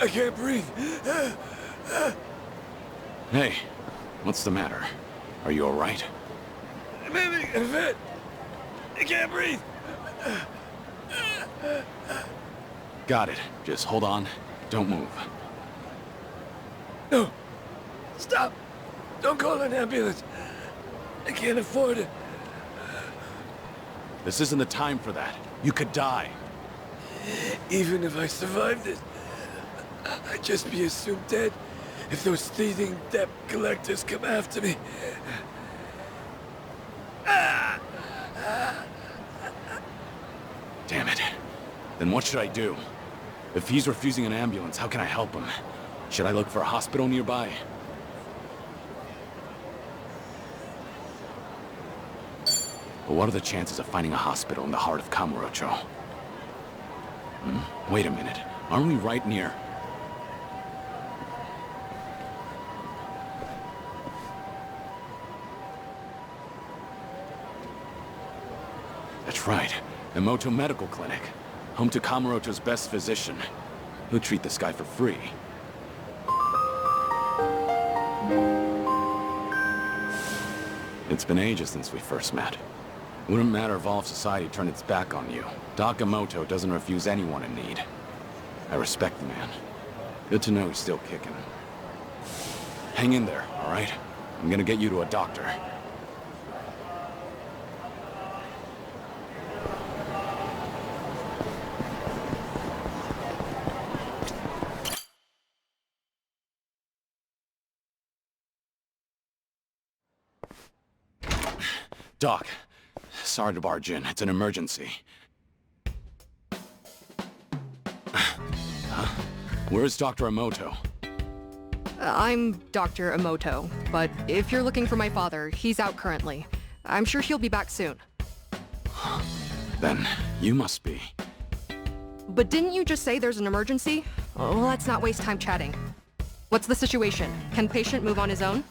I can't breathe. Hey, what's the matter? Are you alright? I'm having a fit. I can't breathe. Got it. Just hold on. Don't move. No. Stop. Don't call an ambulance. I can't afford it. This isn't the time for that. You could die. Even if I survived it, I'd just be assumed dead if those thieving debt collectors come after me. Damn it. Then what should I do? If he's refusing an ambulance, how can I help him? Should I look for a hospital nearby? But what are the chances of finding a hospital in the heart of Kamurocho? Wait a minute. Aren't we right near... That's right. Emoto Medical Clinic. Home to Kamurocho's best physician. He'll treat this guy for free. It's been ages since we first met. Wouldn't matter if all of society turned its back on you. Doc Emoto doesn't refuse anyone in need. I respect the man. Good to know he's still kicking. Hang in there, all right? I'm gonna get you to a doctor. Doc, sorry to barge in. It's an emergency. Huh? Where's Dr. Emoto? I'm Dr. Emoto, but if you're looking for my father, he's out currently. I'm sure he'll be back soon. Then you must be. But didn't you just say there's an emergency? Oh, let's not waste time chatting. What's the situation? Can patient move on his own?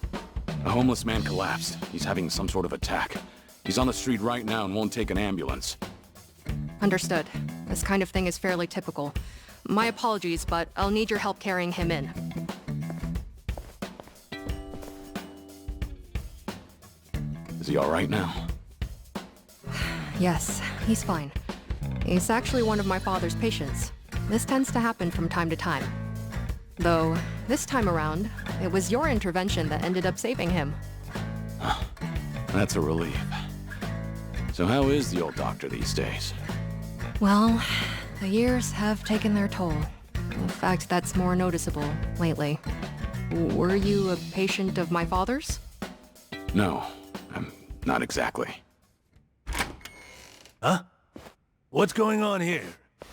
A homeless man collapsed. He's having some sort of attack. He's on the street right now and won't take an ambulance. Understood. This kind of thing is fairly typical. My apologies, but I'll need your help carrying him in. Is he all right now? Yes, he's fine. He's actually one of my father's patients. This tends to happen from time to time. Though, this time around, it was your intervention that ended up saving him. That's a relief. So how is the old doctor these days? Well, the years have taken their toll. In fact, that's more noticeable lately. Were you a patient of my father's? No, I'm not exactly. Huh? What's going on here?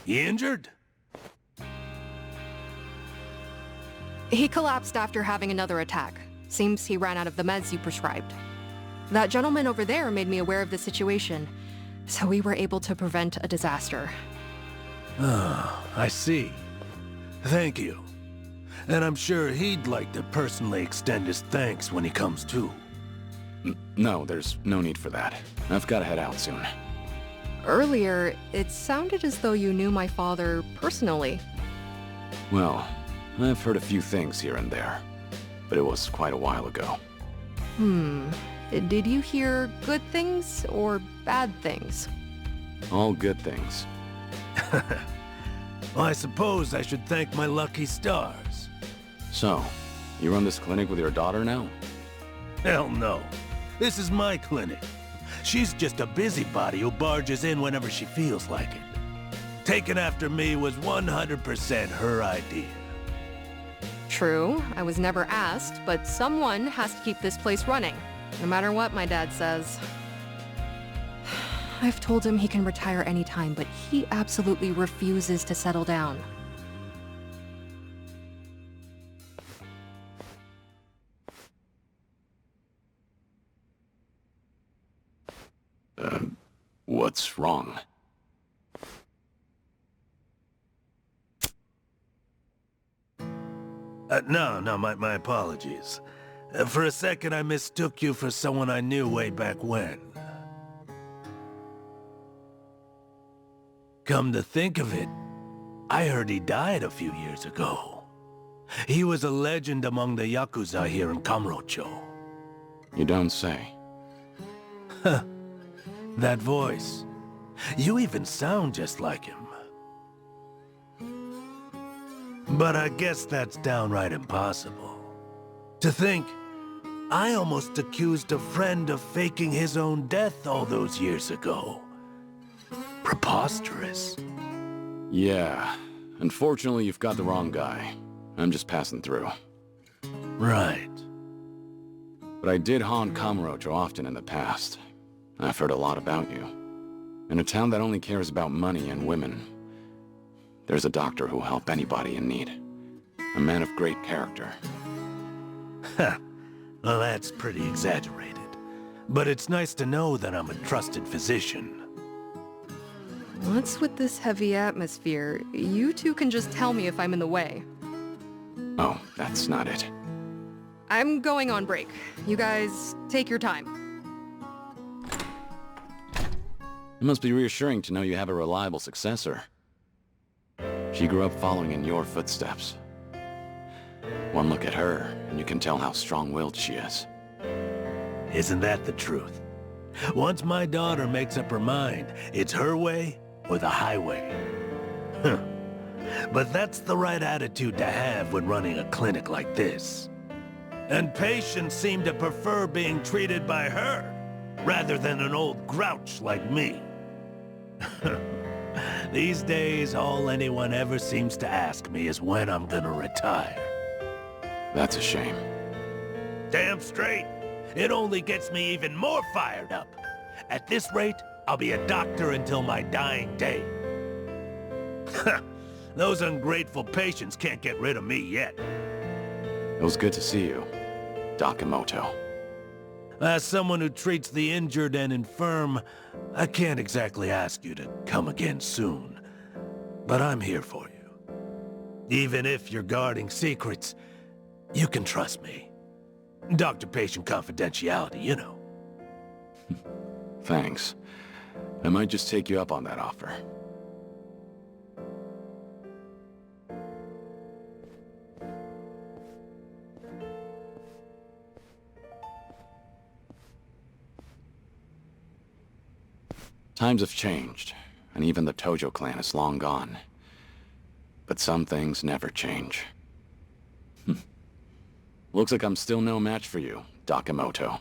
He injured? He collapsed after having another attack. Seems he ran out of the meds you prescribed. That gentleman over there made me aware of the situation, so we were able to prevent a disaster. Oh, I see. Thank you. And I'm sure he'd like to personally extend his thanks when he comes to. No, there's no need for that. I've got to head out soon. Earlier, it sounded as though you knew my father personally. Well, I've heard a few things here and there, but it was quite a while ago. Did you hear good things or bad things? All good things. Well, I suppose I should thank my lucky stars. So, you run this clinic with your daughter now? Hell no. This is my clinic. She's just a busybody who barges in whenever she feels like it. Taking after me was 100% her idea. True, I was never asked, but someone has to keep this place running. No matter what my dad says. I've told him he can retire anytime, but he absolutely refuses to settle down. What's wrong? No, my apologies. For a second, I mistook you for someone I knew way back when. Come to think of it, I heard he died a few years ago. He was a legend among the Yakuza here in Kamurocho. You don't say. That voice. You even sound just like him. But I guess that's downright impossible. To think, I almost accused a friend of faking his own death all those years ago. Preposterous. Yeah. Unfortunately, you've got the wrong guy. I'm just passing through. Right. But I did haunt Kamurocho often in the past. I've heard a lot about you. In a town that only cares about money and women, there's a doctor who'll help anybody in need. A man of great character. Well, that's pretty exaggerated. But it's nice to know that I'm a trusted physician. What's with this heavy atmosphere? You two can just tell me if I'm in the way. Oh, that's not it. I'm going on break. You guys, take your time. It must be reassuring to know you have a reliable successor. She grew up following in your footsteps. One look at her, and you can tell how strong-willed she is. Isn't that the truth? Once my daughter makes up her mind, it's her way or the highway. But that's the right attitude to have when running a clinic like this. And patients seem to prefer being treated by her, rather than an old grouch like me. These days, all anyone ever seems to ask me is when I'm gonna retire. That's a shame. Damn straight. It only gets me even more fired up. At this rate, I'll be a doctor until my dying day. Those ungrateful patients can't get rid of me yet. It was good to see you, Dakamoto. As someone who treats the injured and infirm, I can't exactly ask you to come again soon. But I'm here for you. Even if you're guarding secrets, you can trust me. Doctor-patient confidentiality, you know. Thanks. I might just take you up on that offer. Times have changed, and even the Tojo clan is long gone. But some things never change. Looks like I'm still no match for you, Dakamoto.